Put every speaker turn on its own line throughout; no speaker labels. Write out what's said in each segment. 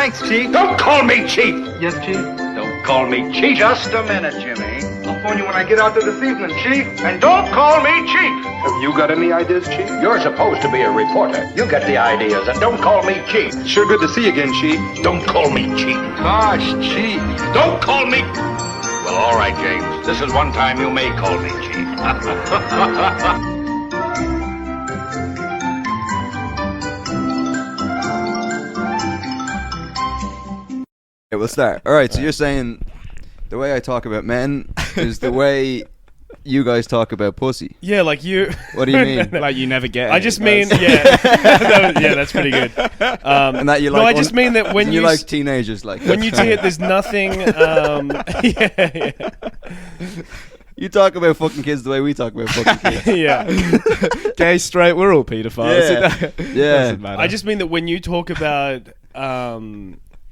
Thanks, Chief.
Don't call me Chief!
Yes, Chief?
Don't call me Chief.
Just a minute, Jimmy.
I'll phone you when I get out there this evening, Chief.
And don't call me Chief.
Have you got any ideas, Chief?
You're supposed to be a reporter. You get the ideas, and don't call me Chief.
Sure good to see you again, Chief.
Don't call me Chief.
Gosh, Chief.
Don't call me... Well, all right, James. This is one time you may call me Chief.
Okay, we'll start. All right, so you're saying the way I talk about men is the way you guys talk about pussy.
Yeah, like you.
What do you mean?
Like you never get.
I just mean, yeah, yeah, that's pretty good.
And that you like?
No, I just mean that when
you like teenagers, like
when you see it, there's nothing. Yeah.
You talk about fucking kids the way we talk about fucking kids.
Yeah.
Gay, straight, we're all paedophiles.
Yeah.
I just mean that when you talk about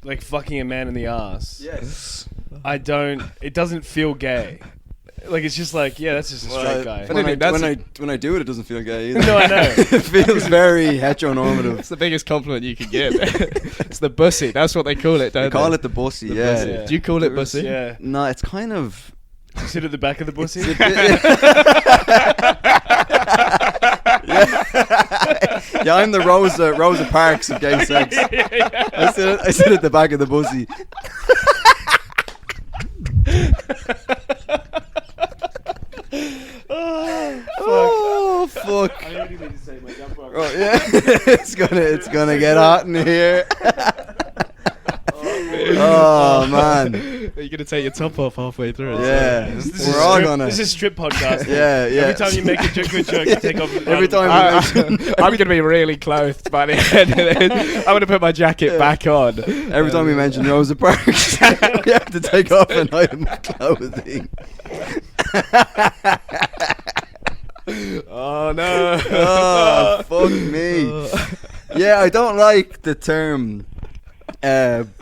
like fucking a man in the ass,
Yes.
it doesn't feel gay. Like it's just like, yeah, that's just a straight guy.
When I do it, it doesn't feel gay either.
No, I know.
It feels very heteronormative.
It's the biggest compliment you can give. It's the bussy. That's what they call it, don't
They call it the bussy, yeah.
Bussy.
Yeah.
Do you call it bussy?
Yeah.
No, it's kind of...
You sit at the back of the bussy.
Yeah, I'm the Rosa Parks of gay sex. I sit at the back of the bussy. Oh fuck!
I only need to say my jump rope.
Oh yeah, it's gonna get hot in here. Oh man!
You're gonna take your top off halfway through.
Yeah,
This
we're all
strip,
gonna.
This is strip podcast.
Yeah, yeah.
Every time you make a good joke, you take off.
Every time
I'm gonna be really clothed by the end. I'm gonna put my jacket back on.
Every time we mention Rosa Parks, we have to take off an item of clothing.
Oh no!
Oh fuck me! Yeah, I don't like the term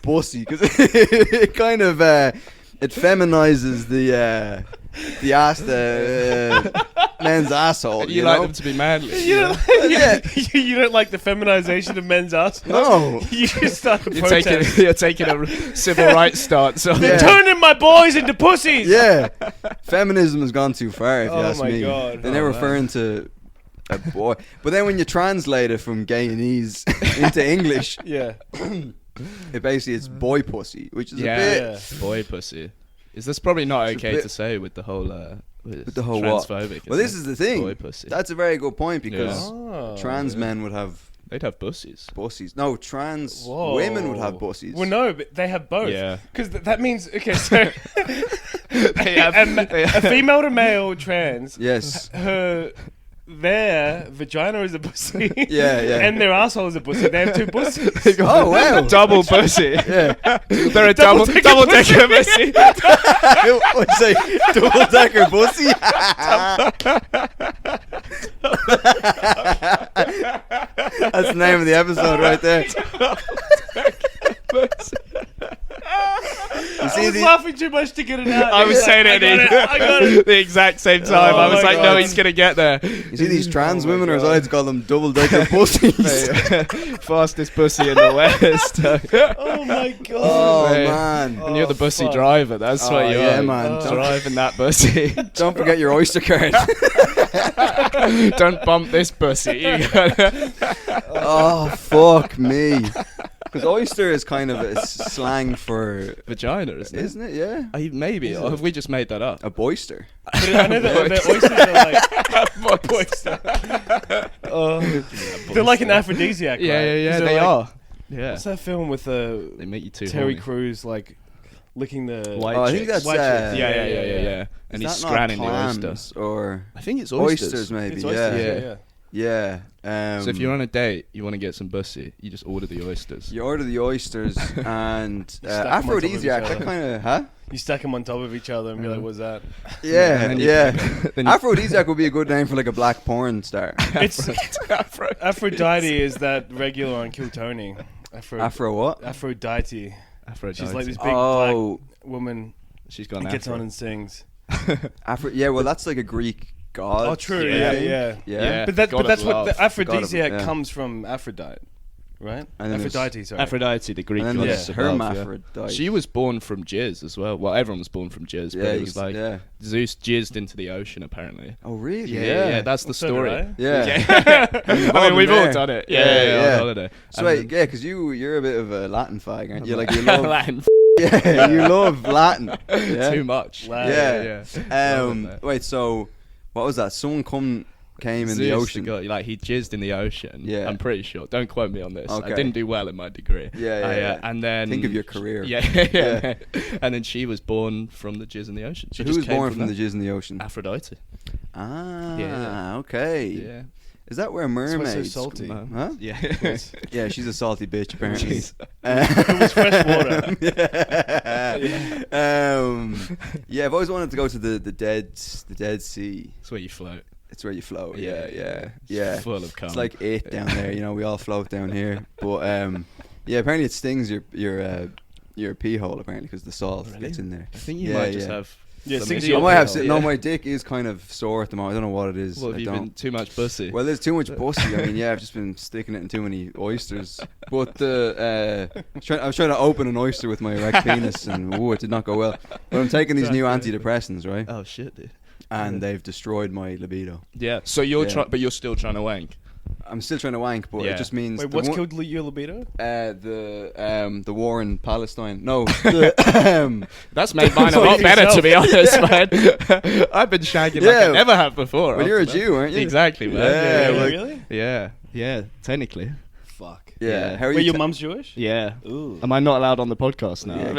bussy because it kind of it feminizes the men's asshole.
You like them to be manly.
You don't, you don't like the feminization of men's ass?
No.
You just start a protest.
You're taking a civil rights stance.
They're turning my boys into pussies.
Yeah, feminism has gone too far. If you
Oh
ask
my
me,
God.
they're now referring to a boy. But then when you translate it from Guyanese into English,
Yeah.
it basically is boy pussy, which is a bit
boy pussy. Is this probably not
It's a
okay
bit-
to say with the whole
with the whole what?
transphobic?
Well, this is the thing.
Boy pussy.
That's a very good point because
Oh.
trans men would have
They'd have bussies.
bussies. No, trans
Whoa.
women would have bussies.
Well, no, but they have both.
Yeah.
Because that means, okay, so
They have-
a female to male trans,
Yes.
their vagina is a pussy.
Yeah, yeah.
And their asshole is a pussy. They have two pussies.
Oh wow.
Double pussy.
Yeah.
They're a double decker bussy.
What'd you say? Double decker pussy. That's the name of the episode right there. You
I
see
was
the
laughing too much to get it out.
I was saying
I
it
got it.
the exact same time.
Oh
I was
my
like,
God.
no, he's gonna get there.
you see these trans women, or as I like to call them, double decker pussies.
Fastest pussy in the West.
Oh my God.
Oh
Mate.
man.
And you're the bussy
fuck.
driver. That's
Oh,
what you
yeah,
are.
man.
Driving that bussy.
Don't forget your Oyster card.
Don't bump this bussy. You gotta-
Oh fuck me. Because oyster is kind of a slang for,
Vagina, isn't it?
Yeah.
Maybe. Or have we just made that up?
A boister.
But I know that the oysters are like... they're like an aphrodisiac, right?
Yeah,
'Cause
they
they're
are. Yeah.
What's that film with
They make you too
Terry
horny.
Crews, like, licking the...
White
Oh, I think
chicks.
that's
White chicks.
Yeah. And
is
he's
that not
scranning the
clams
oyster.
or
I think it's
oysters maybe.
It's
Yeah.
oysters,
Yeah.
Yeah.
So if you're on a date, you want to get some bussy, you just order the oysters.
You order the oysters and
stack 'em on top of
aphrodisiac.
each
That
other.
kind of, huh?
You stack them on top of each other and be like, what's that?
Yeah,
And then you-
yeah.
then you-
Aphrodisiac would be a good name for like a black porn star.
It's Aphrodite is that regular on Kill Tony.
Afro what?
Aphrodite.
Aphrodite.
She's like this big
Oh,
black woman
She's gone
that gets
afro.
on and sings.
Yeah, well, that's like a Greek god.
Oh, true.
Yeah.
Yeah.
Yeah.
But that's
God
what
of love.
the aphrodisiac
God of- yeah.
comes from Aphrodite, Right?
And then there's
Aphrodite, sorry.
Aphrodite, the Greek
And then
goddess
there's
above,
Hermaphrodite.
She was born from jizz as well. Well, everyone was born from jizz, but
Yeah,
it was like
yeah.
Zeus jizzed into the ocean, apparently.
Oh, really?
Yeah, that's the
So
story.
did I.
Yeah.
I mean, we've all done it. Yeah, on holiday.
So wait, yeah, because you're a bit of a Latin fag, aren't you? Like you love
Latin.
Yeah, you love Latin. Yeah.
Too much.
Latin.
Yeah. Wait, so what was that? Someone came in
Zeus,
the ocean.
Like he jizzed in the ocean.
Yeah.
I'm pretty sure. Don't quote me on this.
Okay.
I didn't do well in my degree.
Yeah.
And then
Think of your career.
Yeah. And then she was born from the jizz in the ocean. She
Who
just
was
came
born from the
that.
jizz in the ocean?
Aphrodite.
Ah, okay.
Yeah.
Is that where
why it's so
mermaids?
salty.
Huh?
Yeah.
Yeah, she's a salty bitch apparently.
It was fresh water.
Yeah, I've always wanted to go to the Dead Sea.
That's where you float.
It's where you float.
Yeah.
Yeah.
Full of cum.
It's like it down there. You know, we all float down here. But yeah, apparently it stings your pee hole apparently because the salt gets in there.
I think you might just have.
Yeah,
some
sings
issue.
I might have.
Yeah.
No, my dick is kind of sore at the moment. I don't know what it is.
Well,
I
have you
don't.
been too much bussy?
Well, there's too much bussy. I mean, yeah, I've just been sticking it in too many oysters. But I was trying to open an oyster with my erect penis, and it did not go well. But I'm taking these new antidepressants, right?
Oh shit, dude.
And they've destroyed my libido.
Yeah. So you're
Yeah.
but you're still trying to wank.
I'm still trying to wank, but
Yeah.
it just means
Wait,
the
what's
one-
killed your libido?
the war in Palestine. No,
That's made mine a lot better, to be honest, man. I've been shagging like
Yeah.
I never have before.
well, you're a
after that.
Jew, aren't you?
Exactly, man.
Yeah,
Really?
like-
Really?
Yeah, technically.
Fuck.
Yeah. How are
Wait,
you?
your mum's Jewish?
Yeah.
Ooh.
Am I not allowed on the podcast now?
We're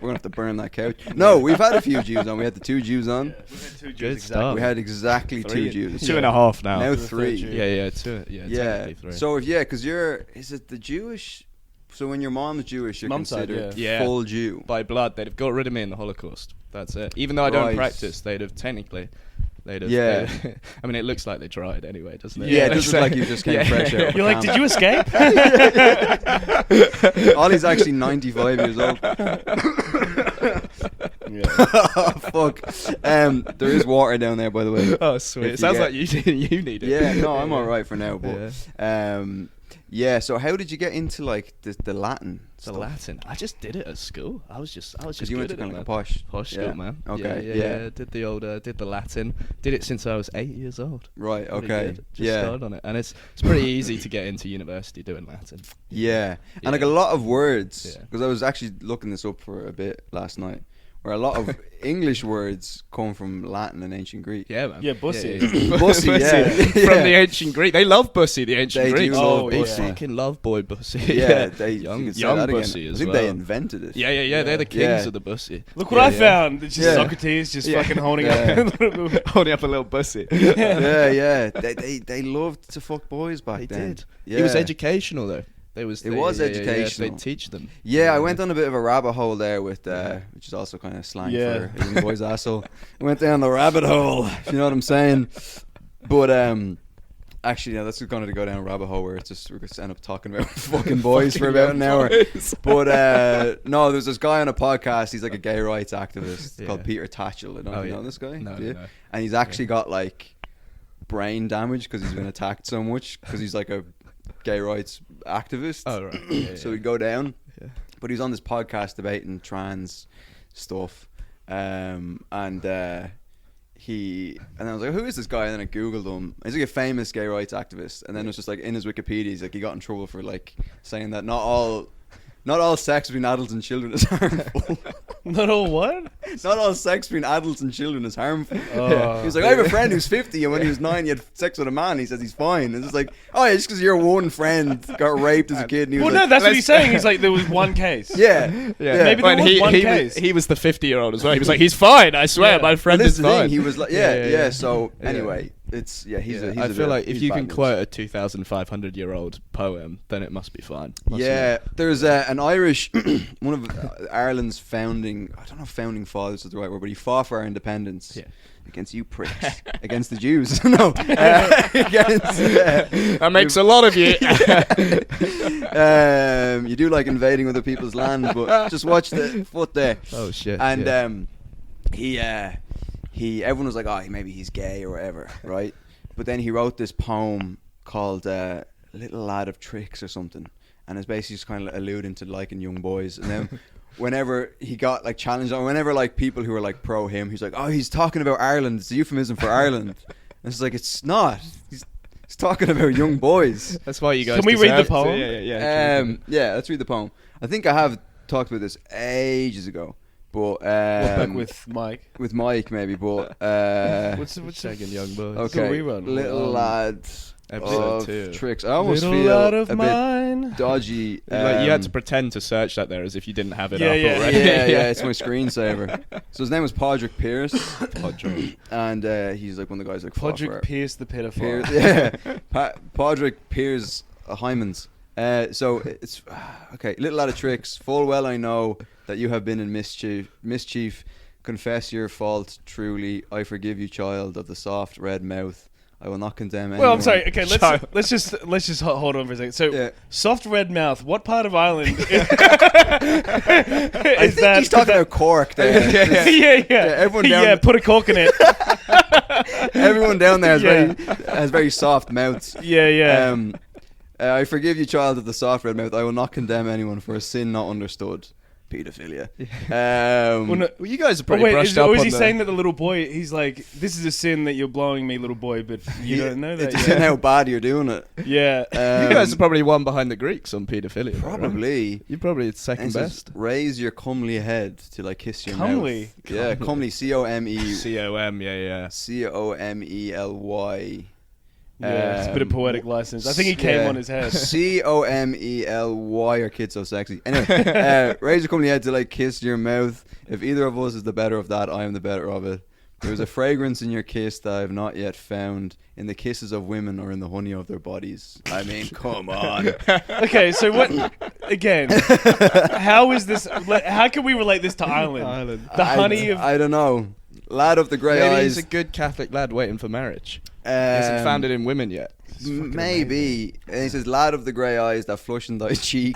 gonna have to burn that couch. No, we've had a few Jews on. We had the 2 Jews on.
We've had 2
Good
Jews,
stuff.
We had exactly 2
Three.
Jews.
2.5 now.
Now
The third
3.
Jew.
Yeah, two. Yeah,
Yeah.
technically 3.
So because is it the Jewish? So when your mom's Jewish, you're
Mum's side,
considered
yeah.
full Jew.
by blood, they'd have got rid of me in the Holocaust. That's it. Even though I don't
Right.
practice, they'd have technically.
Yeah.
I mean, it looks like they tried anyway, doesn't it?
Yeah, it does look like you just came fresh out.
You're like, did you escape?
Ollie's actually 95 years old. Oh, fuck. There is water down there, by the way.
Oh, sweet.
If
It
you
sounds
get-
like you need it.
Yeah, no, I'm alright for now. But yeah. So how did you get into like the Latin?
The
stuff?
Latin. I just did it at school. I was just
Because you went to
good
kind
at
of
it,
like a
man.
posh.
School, man.
Okay.
Yeah. Did the old, did the Latin. Did it since I was 8 years old.
Right.
Pretty
Okay.
good. Just
Yeah.
started on it, and it's pretty easy to get into university doing Latin.
Yeah. And like
Yeah.
a lot of words,
Yeah.
because I was actually looking this up for a bit last night, where a lot of English words come from Latin and ancient Greek.
Yeah, man.
Yeah, Bussy.
Bussy, yeah.
From
Yeah.
the ancient Greek. They love Bussy, the ancient
They do
Greeks.
love
They
Bussy.
fucking love boy Bussy.
Yeah, they
young,
you could say
young
that again.
Bussy
I
as
think
well.
they invented it.
Yeah. They're the kings
Yeah.
of the Bussy.
Look what I found. It's just
Yeah.
Socrates just
Yeah.
fucking holding
Yeah.
up.
Holding up a little Bussy.
Yeah. They loved to fuck boys back
They
then.
did.
Yeah.
It was educational though. It was
was educational.
They teach them.
Yeah, I went on a bit of a rabbit hole there with, which is also kind of slang
Yeah.
for a young boy's asshole. I went down the rabbit hole, if you know what I'm saying. But actually, yeah, that's going to go down a rabbit hole where it's just we're going to end up talking about fucking boys for about an hour. But no, there's this guy on a podcast. He's like a gay rights activist called Peter Tatchell. I don't know if you know this guy.
No,
Do you?
no.
And he's actually got like brain damage because he's been attacked so much because he's like a gay rights activist.
Oh, right. Yeah,
So he'd go down.
Yeah.
But he was on this podcast debating trans stuff. And I was like, who is this guy? And then I googled him. He's like a famous gay rights activist. And then it was just like in his Wikipedia, he's like he got in trouble for like saying that not all sex between adults and children is harmful.
Not all what?
Not all sex between adults and children is harmful.
Oh.
He was like, I have a friend who's 50 and when he was 9 he had sex with a man. He says he's fine. And it's like, oh yeah, just because your one friend got raped as a kid. And he was
Well, no,
like,
that's what he's saying. He's like, there was one case.
yeah.
Maybe there
But
was one
he
case.
he was the 50-year-old as well. He was like, he's fine. I swear,
Yeah.
my friend
But this
is
is the thing.
fine.
He was like, yeah. So anyway, it's he's a
I feel like if
he's
you
bad
can
news.
quote a 2,500-year-old poem, then it must be fine. Mustn't
Yeah,
it?
there's an Irish, one of Ireland's founding, I don't know if founding fathers is the right word, but he fought for our independence against you pricks, against the Jews. No, against.
That makes a lot of you.
You do like invading other people's land, but just watch the foot there.
Oh shit.
And everyone was like, oh, maybe he's gay or whatever, right? But then he wrote this poem called "Little Lad of Tricks" or something, and it's basically just kind of alluding to liking young boys. And then whenever he got like challenged, or whenever like people who were like pro him, he's like, oh, he's talking about Ireland. It's a euphemism for Ireland. And it's like, it's not. He's talking about young boys.
That's why you guys.
Can we read the
deserve to-
poem?
Yeah.
Let's read the poem. I think I have talked about this ages ago, but
Back with Mike.
with Mike maybe, but
What's
Second young boy.
okay,
rerun.
little lad
Episode
of
2.
tricks. I almost
Little
feel
lad of
a bit
mine.
dodgy.
Like, you had to pretend to search that there as if you didn't have it
Yeah,
up
yeah.
already.
yeah, it's my screensaver. So his name was Podrick Pierce, and he's like one of the guys like fought for
Podrick
it.
Pierce the pedophile.
Podrick Piers Hymans. So it's okay. Little lad of tricks. Full well I know that you have been in mischief. Confess your fault truly. I forgive you, child of the soft red mouth. I will not condemn anyone.
Well, I'm sorry. Okay, let's just hold on for a second. So,
Yeah.
soft red mouth. What part of Ireland?
I think he's talking about Cork there.
yeah.
everyone down
Yeah, put a cork in it.
Everyone down there
Yeah.
has very soft mouths.
Yeah.
I forgive you, child of the soft red mouth. I will not condemn anyone for a sin not understood. Pedophilia.
Well, you guys are
Oh,
pretty
wait,
brushed
is
up
he
on
saying that the little boy, he's like, this is a sin that you're blowing me, little boy, but you don't know that
It's
yet.
a sin how bad you're doing it.
Yeah.
You guys are probably one behind the Greeks on paedophilia. right?
Probably.
You're probably
And
second
it says,
best.
raise your comely head till I kiss your
Comely?
mouth. Yeah, comely. C-O-M-E.
COM, yeah.
C-O-M-E-L-Y.
Yeah, it's a bit of poetic license. I think he came on his head.
C-O-M-E-L. Why are kids so sexy? Anyway, raise your comely head till I kiss your mouth. If either of us is the better of that, I am the better of it. There is a fragrance in your kiss that I have not yet found in the kisses of women or in the honey of their bodies. I mean, come on.
Okay, so what? Again, how is this? How can we relate this to Ireland? The honey of.
I don't know. Lad of the grey
Maybe
eyes.
he's a good Catholic lad waiting for marriage. He hasn't found it in women yet.
Maybe. And he says, lad of the grey eyes that flush in thy cheek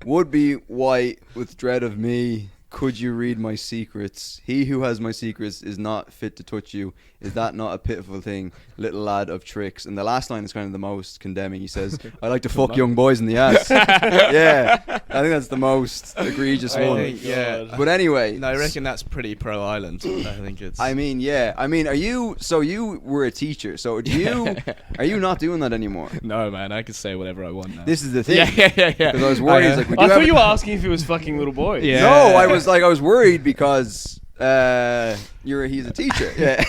would be white with dread of me. Could you read my secrets? He who has my secrets is not fit to touch you. Is that not a pitiful thing, little lad of tricks? And the last line is kind of the most condemning. He says, I like to fuck young boys in the ass. Yeah, I think that's the most egregious one.
Yeah.
But anyway.
No, I reckon that's pretty pro-island. I think it's...
I mean, yeah. I mean, so you were a teacher. So are you not doing that anymore?
No, man, I can say whatever I want now.
This is the thing.
Yeah.
Because I was worried. Like,
I thought you were asking if he was fucking little boy.
Yeah.
No, I was worried because he's a teacher. Yeah,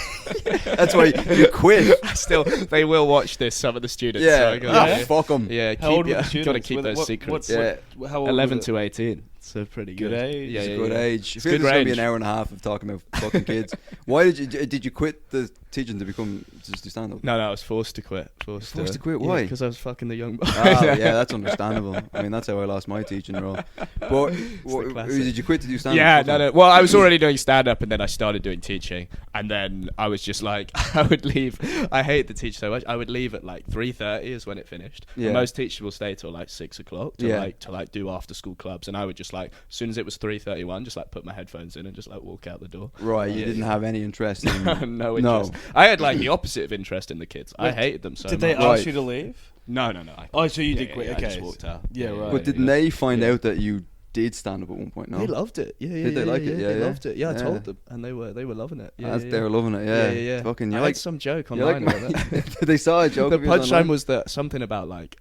that's why you quit.
Still, they will watch this, some of the students.
Yeah,
So I gotta,
fuck them.
yeah,
How old were the
got to
students?
keep those
What-
secrets.
How old
11
was it?
to 18. So pretty good.
Good age.
Yeah,
It's
yeah,
a good
yeah.
age.
It's
I feel
good
it's gonna be
range.
an hour and a half of talking about fucking kids. Why did you quit the teaching to just do stand up?
No, I was forced to quit. Forced
to quit? Why?
Because I was fucking the young boy.
Yeah, that's understandable. I mean, that's how I lost my teaching role. But
classic.
did you quit to do stand up?
Yeah, no. Well, I was already doing stand-up, and then I started doing teaching, and then I was just like, I would leave. I hate the teach so much. I would leave at like 3:30 is when it finished.
Yeah.
And most teachers will stay till like 6 o'clock to
Yeah.
like do after-school clubs, and I would just like, as soon as it was 3:31, just like put my headphones in and just like walk out the door.
Right, you didn't have any interest in
No interest. I had like the opposite of interest in the kids. I hated them so
Did
much.
they ask you to leave?
No.
Oh, so you did
Yeah,
quit.
yeah,
Okay.
I just walked out.
Yeah, right.
But didn't they find out that you did stand up at one point? No,
They loved it. Yeah,
Did they like it? Yeah,
they
yeah.
loved it. Yeah, I
Yeah.
told them, and they were loving it. Yeah,
They were loving it. Yeah,
yeah.
Fucking,
I
you
had
like
some joke
you like
online about that.
they saw a joke.
The
of yours
punchline
online?
was that something about like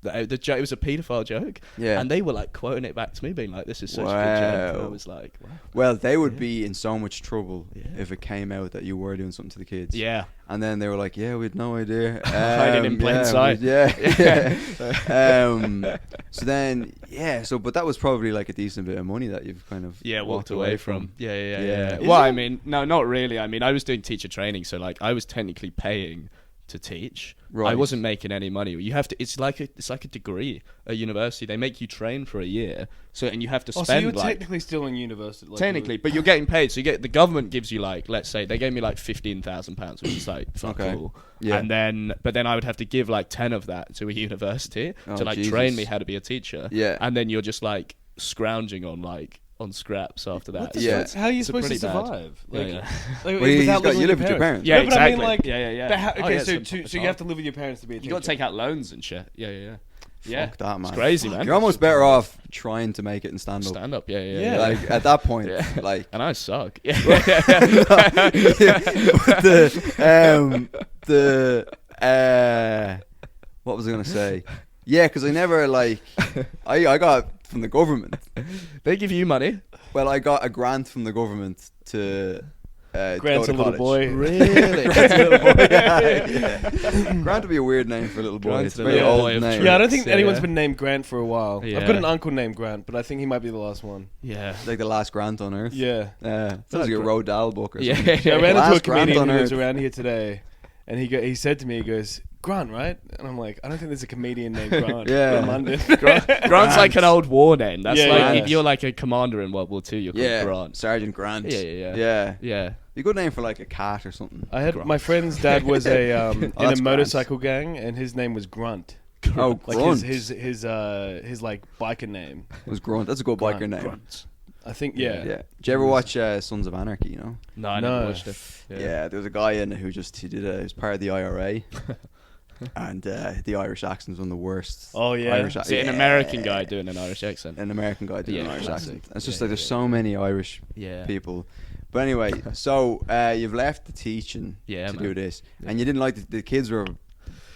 the joke. It was a paedophile joke.
Yeah.
And they were like quoting it back to me, being like, "This is such a good joke." And I
Wow.
was like, wow.
Well, they would be in so much trouble
Yeah.
if it came out that you were doing something to the kids.
"Yeah,
And then they were like, "Yeah, we had no idea."
Hiding in plain
yeah,
sight.
So then, but that was probably like a decent bit of money that you've kind of
walked away from." Yeah.
Is
Well,
it?
I mean, no, not really. I mean, I was doing teacher training, so like I was technically paying to teach.
Right.
I wasn't making any money. You have to. It's like a degree at university. They make you train for a year, and you have to
Oh,
spend
so you're
like.
technically still in university. Like,
Technically, but you're getting paid. So the government gives you like, let's say they gave me like £15,000, which is like fuck
Okay.
cool.
Yeah.
And but then I would have to give like 10 of that to a university
Oh,
to like
Jesus.
train me how to be a teacher.
Yeah.
And then you're just like scrounging on scraps after that.
Yeah.
How are you
It's
supposed to
pretty bad.
survive?
Yeah,
Like,
yeah.
like,
Well,
without
you
living
live with your parents.
Yeah,
No, but
exactly.
I mean, like,
yeah.
but how,
Oh,
okay,
yeah,
so
it's
you have to live with your parents to be a teacher.
You got to take out loans and shit. Yeah. Yeah,
Fuck that, man.
It's crazy, man.
You're almost better off trying to make it in stand up.
Stand up, yeah.
Like at that point, like,
and I suck. Yeah.
What was I gonna say? Yeah, because I never like, I got from the government.
They give you money.
Well, I got a grant from the government to.
Grant's
go
a
to
little
college.
boy.
Really?
Grant's a little boy. Yeah. Grant would be a weird name for a little boy.
Grant's
It's a
a
very
little
old
boy of
name.
Yeah, I don't think
Yeah,
anyone's
yeah.
been named Grant for a while.
Yeah.
I've got an uncle named Grant, but I think he might be the last one.
Yeah.
It's like the last Grant on Earth.
Yeah.
Sounds like a
Grant.
Rodal book or
Yeah.
something.
I ran into a
Last Grant
comedian
on
who lives
Earth.
around here today, and he said to me, he goes, Grant, right? And I'm like, I don't think there's a comedian named Grant
Yeah.
in London.
Grant's like an old war name. That's
Yeah,
like
yeah.
if you're like a commander in World War II, you're called
Yeah,
Grant.
Sergeant Grant.
Yeah.
Be a good name for like a cat or something.
I had
Grant.
my friend's dad was in
that's
a motorcycle gang, and his name was Grunt.
Oh,
Like
Grunt.
his like biker name.
It was Grunt. That's a good biker name.
Grunt.
I think yeah.
Yeah. Did you ever watch Sons of Anarchy? You know.
No, I
No.
never watched it.
Yeah. There was a guy in it who he was part of the IRA, and the Irish accent's one of the worst.
Oh, yeah?
Irish
See, an American guy doing an Irish accent.
An American guy doing
Yeah,
an Irish
classic.
accent. It's just
Yeah,
like there's
yeah,
so many Irish
Yeah.
people. But anyway, so you've left the teaching
Yeah,
to
man.
do this, and you didn't like the kids were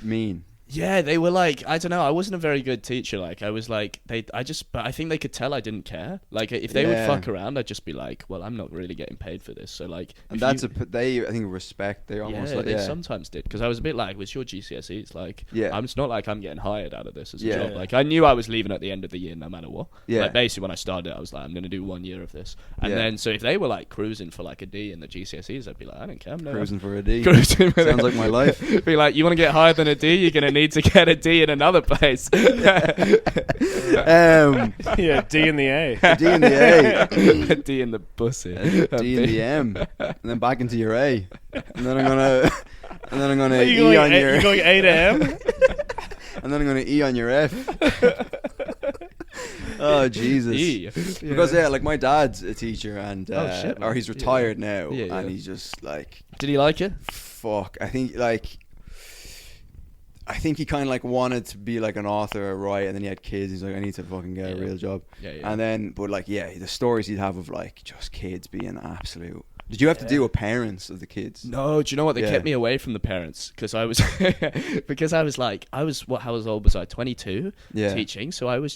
mean.
Yeah, they were like, I don't know, I wasn't a very good teacher. Like, I was like, but I think they could tell I didn't care. Like, if they would
Yeah.
fuck around, I'd just be like, well, I'm not really getting paid for this. So, like,
And
if
that's
you-
they I think respect. They almost
yeah,
like
they sometimes did. Because I was a bit like, it's your GCSEs. Like,
Yeah.
it's not like I'm getting hired out of this as a
Yeah.
job. Like, I knew I was leaving at the end of the year no matter what.
Yeah.
Like, basically, when I started, I was like, I'm going to do 1 year of this. And
Yeah.
then, so if they were like cruising for like a D in the GCSEs, I'd be like, I don't care. I'm no
cruising for a D.
Cruising with
Sounds
it.
like my life.
Be like, you want to get higher than a D? You're going to need to get a D in another place.
Yeah, D in the A.
A D in the A,
A D in the Bussy.
a D in the M, and then back into your A, and then I'm gonna
Are you
E
going,
on your,
you going A to M?
and then I'm gonna E on your F. Oh Jesus!
E.
Because like my dad's a teacher, and
Oh, shit, man.
or he's retired now,
Yeah, yeah.
and he's just like,
Did he like it?
fuck. I think he kind of like wanted to be like an author or write, and then he had kids. He's like, I need to fucking get a
Yeah.
real job.
Yeah, yeah.
And then, but like, yeah, the stories he'd have of like just kids being absolute. Did you have to deal with parents of the kids?
No, do you know what? They
Yeah.
kept me away from the parents because I was how old was I? 22
Yeah.
teaching. So I was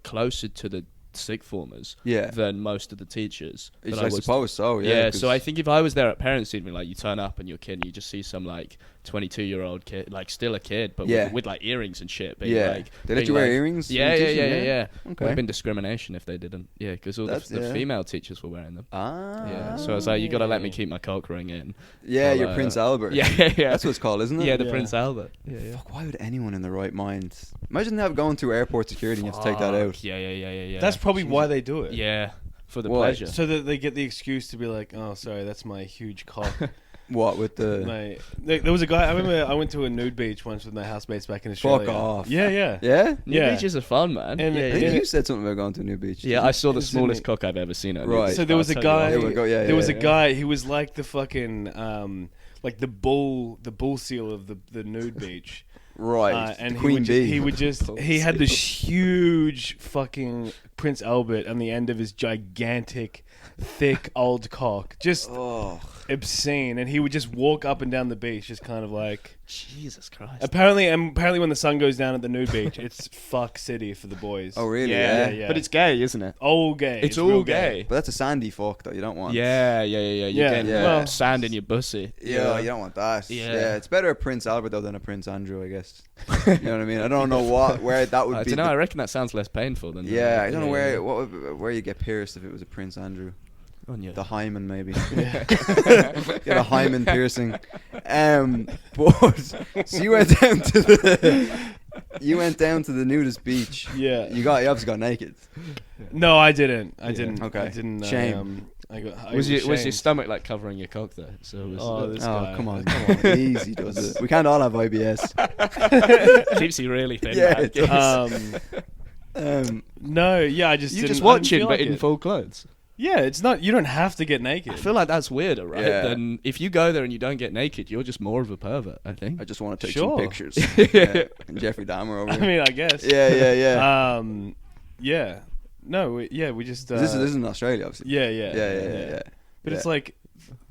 closer to the sixth formers
Yeah.
than most of the teachers. that
I
was.
suppose so. Yeah.
Yeah,
'cause-
so I think if I was there at parents' evening, like you turn up and you're kid, and you just see some like 22-year-old kid, like still a kid, but
Yeah.
with like earrings and shit. Being,
Yeah.
like,
They let
being
you wear
like-
earrings
Yeah,
when
yeah,
teaching,
yeah,
yeah?
yeah.
Okay.
Would have been discrimination if they didn't. Yeah, because all
That's-
the
yeah.
female teachers were wearing them.
Ah.
Yeah, so I was like, you got to let me keep my cock ring in.
Yeah,
Well,
you're Prince Albert.
Yeah, yeah.
That's what it's called, isn't it?
Yeah, the
Yeah.
Prince Albert. Yeah, yeah.
Fuck, why would anyone in the right mind? Imagine going through airport security and you have to take that out.
Yeah, yeah.
That's probably why they do it.
Yeah, for the
Why?
pleasure.
So that they get the excuse to be like, oh, sorry, that's my huge cock.
What with the?
There was a guy. I remember I went to a nude beach once with my housemates back in Australia.
Fuck off.
Yeah, yeah.
Yeah.
New
Yeah.
beaches are fun, man.
And-
yeah,
I
yeah.
think
Yeah.
you said something about going to a new beach.
Yeah, I saw the
It's in
smallest
the-
cock I've ever seen. At a new
Right.
beach.
So there was a
I'll tell you
guy.
what.
There we go, yeah,
there was
yeah,
a
yeah.
guy. He was like the fucking like the bull seal of the nude beach.
Right.
And
Queen Bee.
he would just he had this huge fucking Prince Albert on the end of his gigantic, thick old cock, just
Oh.
obscene. And he would just walk up and down the beach, just kind of like.
Jesus Christ.
Apparently, when the sun goes down at the nude beach, it's fuck city for the boys.
Oh really?
Yeah, yeah.
But it's gay, isn't it?
all gay.
It's
real
all gay.
But that's a sandy fuck that you don't want.
Yeah. You're
Yeah,
getting
yeah.
well-
sand in your pussy.
Yeah, you don't want that.
Yeah.
Yeah, it's better a Prince Albert though than a Prince Andrew, I guess. You know what I mean? I don't know where that would
I
be.
don't know. I reckon that sounds less painful than.
Yeah, I don't know where you get pierced if it was a Prince Andrew.
On your
The hymen, maybe. Get a hymen piercing. But so you went down to the nudist beach.
Yeah.
You obviously got naked.
No, I didn't. I didn't.
Okay.
I didn't.
Shame.
I
was your
shamed.
stomach like covering your cock though? So it was,
Oh, this
Oh,
guy.
come on. Easy does it. We can't all have IBS.
keeps you really thin.
Yeah,
man.
it does.
No, yeah, I just
You
didn't,
just
I didn't
watching,
feel
but
like
in
it.
full clothes.
Yeah, it's not. You don't have to get naked.
I feel like that's weirder, right?
Yeah.
Than if you go there and you don't get naked, you're just more of a pervert, I think.
I just want to take
Sure.
some pictures. Yeah. And Jeffrey Dahmer over
I
here.
mean, I guess.
Yeah.
Yeah. No. We just.
This is in Australia, obviously.
Yeah. But it's like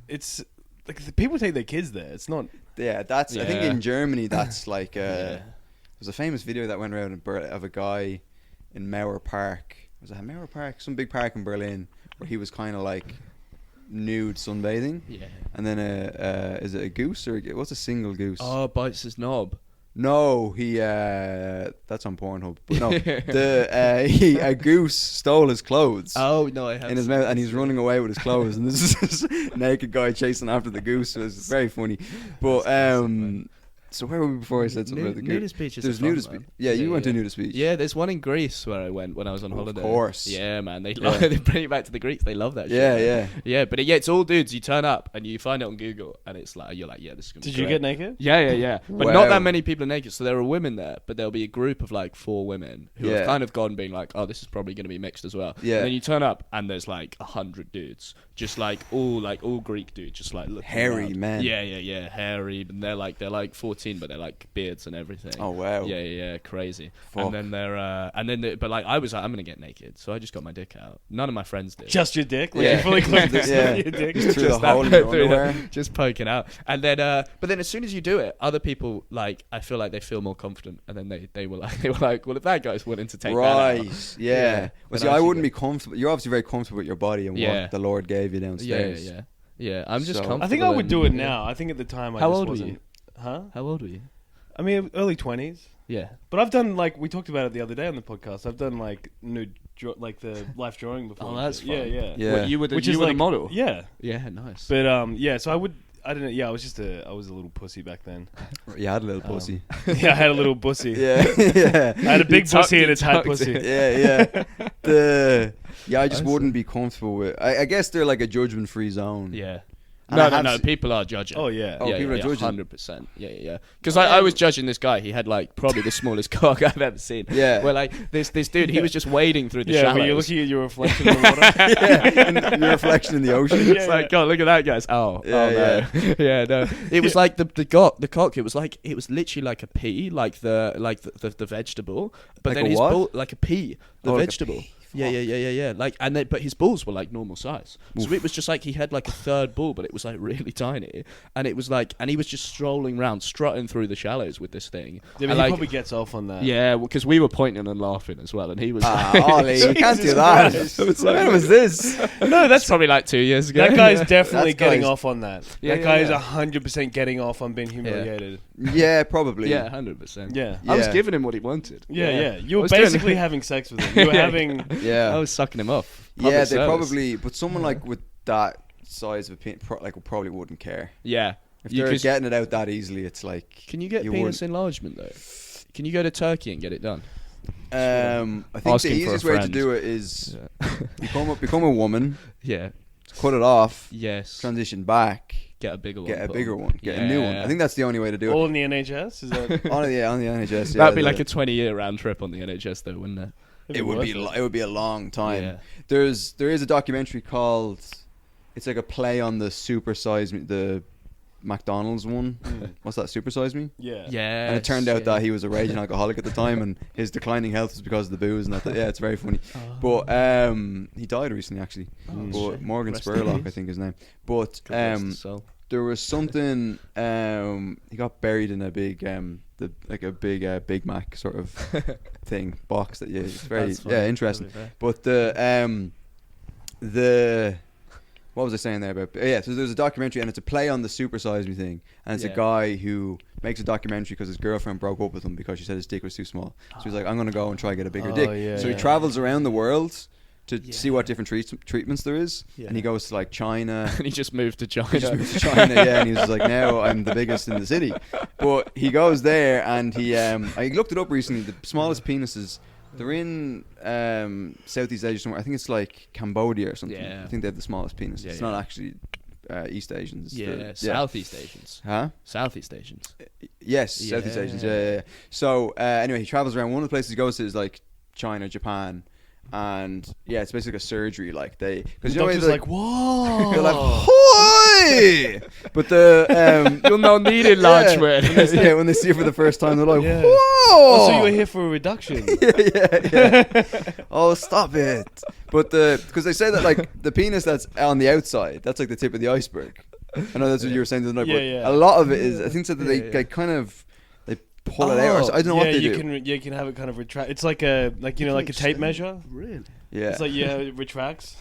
the people take their kids there. It's not.
Yeah, that's. I think
Yeah.
in Germany, that's like.
Yeah.
There's a famous video that went around of a guy in Mauer Park. Was it Mauer Park? Some big park in Berlin where he was kind of like nude sunbathing.
Yeah.
And then is it a goose or what's a single goose?
Oh, bites his knob.
No, he that's on Pornhub. But no, a goose stole his clothes.
Oh no, I have
In his mouth, and he's running away with his clothes, and this is this naked guy chasing after the goose. So it's very funny. But so where were we before I said something about the goose?
Nudist beaches.
There's
are fun,
nudist
man.
beach. Yeah, you went to nudist beach.
Yeah, there's one in Greece where I went when I was on holiday.
Of course.
Yeah, man. They
Yeah.
they bring it back to the Greeks. They love that shit.
Yeah,
man.
yeah.
Yeah, but it's all dudes. You turn up and you find it on Google, and it's like, you're like, yeah, this is gonna be
Did you
great.
get naked?
Yeah. But
Wow.
not that many people are naked. So there are women there, but there'll be a group of like 4 women who
Yeah.
have kind of gone being like, oh, this is probably going to be mixed as well.
Yeah.
And then you turn up and there's like 100 dudes, just like all Greek dudes, just like looking
Hairy
around.
men.
Yeah, hairy, and they're like 14, but they're like beards and everything.
Oh, wow.
Yeah, crazy.
Fuck.
And then but like I was like, I'm gonna get naked, so I just got my dick out. None of my friends did.
Just your dick? Like
Yeah.
you fully clothed
Yeah.
your dick?
Just through the
that
hole in your
through the-
underwear.
just poking out, and then but then as soon as you do it, other people like I feel like they feel more confident, and then they were like, well, if that guy's willing to take that out,
Right. Yeah. Well,
then
see,
I
I
should
wouldn't
go.
be comfortable. You're obviously very comfortable with your body and
Yeah.
what the Lord gave you downstairs.
yeah. I'm just
So-
comfortable.
I think I would
in-
do it now. I think at the time I
How
just
old were
wasn't.
you?
Huh?
How old were you?
I mean, early 20s.
Yeah.
But I've done like we talked about it the other day on the podcast. I've done like nude, like the life drawing before.
Oh, that's
Yeah,
fun.
yeah.
Yeah.
What, you were the,
Which
you
is
were
like
the model.
Yeah,
Yeah, nice.
but yeah. So I don't know. Yeah, I was a little pussy back then.
You had a little pussy.
Yeah, I had a little bussy.
Yeah. Yeah.
I had a big
tucked-
pussy and
you
a tight
tucked
pussy.
it.
Yeah. I just
I
wouldn't be comfortable with. I guess they're like a judgment-free zone.
Yeah.
And I
No,
have
no.
s-
People are judging.
Oh yeah.
Oh, people are judging.
100%. Yeah. Because I was judging this guy. He had like probably the smallest cock I've ever seen.
Yeah.
Where like this dude, he was just wading through the
Yeah,
shallows.
but you're looking at your reflection in the water.
Yeah. And your reflection in the ocean.
Yeah.
It's like, God, look at that, guys. Oh,
Yeah,
no. Yeah, no. It was like the cock. It was literally like a pea, like the vegetable. But
Like
then
a
his
what?
bull, like a pea, the
Oh, like a
vegetable.
pea.
Yeah. Like, and then, but his balls were like normal size. So it was just like he had like a third ball, but it was like really tiny. And it was like, and he was just strolling around, strutting through the shallows with this thing.
Yeah, but
And
he
like,
probably gets off on that.
yeah, because we were pointing and laughing as well, and he was.
Ollie, you can't do
Jesus
that.
Christ.
When was this?
No,
That's probably like 2 years ago.
that guy's definitely
That
getting
guy's-
off on that.
Yeah,
That guy is
yeah.
100% getting off on being humiliated.
Yeah, probably.
Yeah, 100%.
Yeah.
I was
Yeah.
giving him what he wanted.
Yeah. You
I
were
was doing-
basically having sex with him. You were having.
Yeah.
I was sucking him off.
Yeah,
Public
they
service.
probably. But someone like with that size of a penis, probably wouldn't care.
Yeah.
If
You
they're
could-
getting it out that easily, it's like.
Can you get
you
penis enlargement though? Can you go to Turkey and get it done?
I think
Asking
the
for a
easiest way to
friend.
do it is become a woman,
Yeah.
cut it off,
Yes.
transition back,
Get a bigger one.
get a
put
bigger
on.
one, get a new one.
Yeah.
I think that's the only way to do
All
it.
in the NHS? Is that?
On the NHS, yeah,
That'd be like a 20-year round trip on the NHS though, wouldn't it?
It would be.
worth
It would be a long time.
Yeah.
There is a documentary called. It's like a play on the Super Size Me, the McDonald's one. What's that? Super Size Me.
Yeah.
Yeah.
And it turned out that he was a raging alcoholic at the time, and his declining health was because of the booze. And that, yeah, it's very funny. But he died recently, actually. But
shit.
Morgan
Rest in
Spurlock,
peace.
I think his name. But
God rest his soul.
there was something. He got buried in a big Big Mac sort of thing box that it's very
That's funny.
interesting.
To be fair.
But the what was I saying there about? Yeah, so there's a documentary and it's a play on the Super Size Me thing, and it's a
Yeah.
guy who makes a documentary because his girlfriend broke up with him because she said his dick was too small. So he's like, I'm gonna go and try to get a bigger
Oh,
dick.
yeah,
So he
yeah.
travels around the world to see what different treatments there is,
Yeah.
and he goes to like China.
And he just moved to China.
He just moved to China, yeah, and he was like, now I'm the biggest in the city. But he goes there, and I looked it up recently. The smallest penises, they're in Southeast Asia somewhere. I think it's like Cambodia or something.
Yeah.
I think they have the smallest penis.
Yeah,
it's
yeah.
not actually East Asians.
Yeah, Southeast Asians.
Huh?
Southeast Asians.
Yes, Southeast
Yeah.
Asians. Yeah. So anyway, he travels around. One of the places he goes to is like China, Japan. and yeah, it's basically a surgery. Like because
The doctor's like, whoa.
they're like, "Hoi!" But the
You'll not need enlargement.
yeah, when they see it for the first time, they're like,
Yeah.
"Whoa!"
Oh, so you were here for a reduction.
yeah. Oh, stop it! But because they say that like the penis that's on the outside, that's like the tip of the iceberg. I know that's what you were saying the other night, but
Yeah.
a lot of it is. I think so that they kind of they pull it out. Or so, I don't know what they
you
do.
can you can have it kind of retract. It's like a like a tape measure.
Really?
Yeah.
It's like it retracts.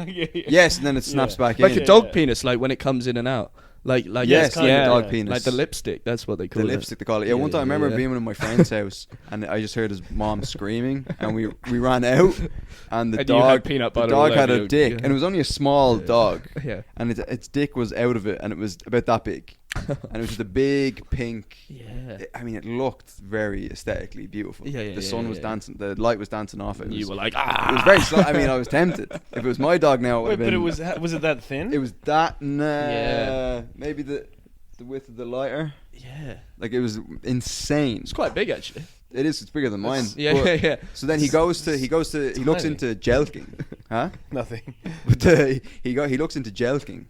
Yeah.
Yes, and then it snaps back
Like
in.
a dog penis, like when it comes in and out. Like
Yes,
kind of
yeah,
a
dog penis.
like the lipstick. That's what they
The
call it.
lipstick they call it. Yeah, one time I remember being in my friend's house and I just heard his mom screaming and we ran out and the
And you had
dog
peanut
the
butter
dog
all
had
over
a
you.
dick
Yeah.
and it was only a small dog
Yeah.
and its dick was out of it and it was about that big and it was just a big pink.
Yeah.
I mean, it looked very aesthetically beautiful.
Yeah,
The sun was dancing, the light was dancing off it.
You were like,
It was very slow. I mean, I was tempted. If it was my dog now, it would
Wait,
have been.
but was it that thin?
It was that.
Yeah.
Maybe the width of the lighter.
Yeah.
Like it was insane.
It's quite big actually.
It is. It's bigger than mine.
Yeah,
But-
yeah.
So then he looks into jelking, huh?
Nothing.
But he looks into jelking.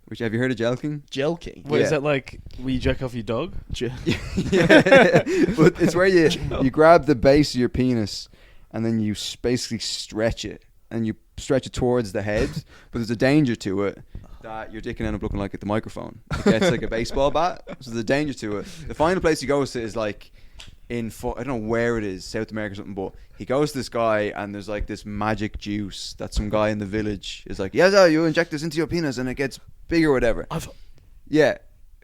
Which have you heard of jelking?
Jelking.
Wait,
Yeah.
is that like where you jack off your dog?
Yeah, but it's where you grab the base of your penis and then you basically stretch it and you stretch it towards the head. But there's a danger to it that your dick can end up looking like at the microphone. It gets like a baseball bat. So there's a danger to it. The final place he goes to is like I don't know where it is, South America or something. But he goes to this guy and there's like this magic juice that some guy in the village is like, yes, you inject this into your penis and it gets big or whatever. Yeah.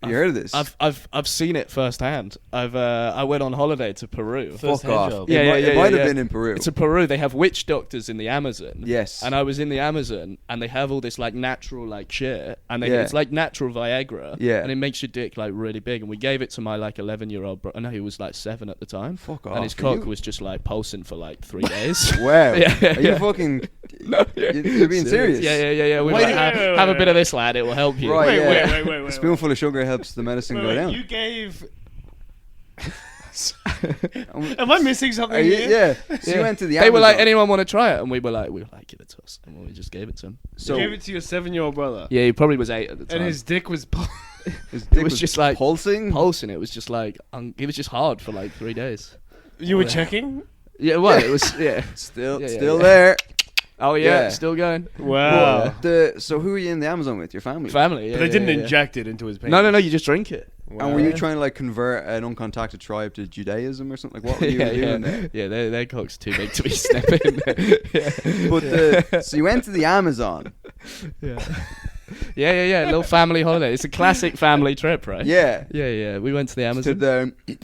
You heard of this?
I've seen it firsthand. I went on holiday to Peru.
First
Fuck
hand
off.
job.
It might have been in Peru.
It's in Peru. They have witch doctors in the Amazon.
Yes.
And I was in the Amazon, and they have all this like natural like shit, and
Yeah.
it's like natural Viagra.
Yeah.
And it makes your dick like really big. And we gave it to my like 11-year-old brother. No, he was like 7 at the time.
Fuck
And his
off.
cock
You-
was just like pulsing for like 3 days.
Wow.
Yeah,
Are you
yeah.
fucking...
No,
You're being serious?
Yeah. We were
Wait,
like,
wait,
have a
wait,
bit of this, lad. It will help you.
Right,
Wait,
yeah.
wait.
A spoonful of sugar helps the medicine go down.
You gave. Am I missing something
Are you,
here?
yeah. So you went to the
They were like,
Amazon.
anyone want to try it? And we were like, give it to us. And we just gave it to him.
So
You gave it to your 7-year-old brother.
Yeah, he probably was 8 at the time.
And his dick was.
his dick
was just like
pulsing.
pulsing. It was just like it was just hard for like 3 days.
You were checking?
Yeah, well, it was
Still
Yeah,
there.
Oh yeah,
Yeah.
still going.
Wow.
So who were you in the Amazon with? Your family?
Family. Yeah,
But they didn't
yeah.
inject it into his penis.
No, you just drink it.
And were you trying to like convert an uncontacted tribe to Judaism or something? Like what were you doing there?
Yeah, their cock's too big to be stepping.
But so you went to the Amazon.
Yeah. Little family holiday. It's a classic family trip, right?
Yeah.
Yeah. We went to the
To
Amazon.
the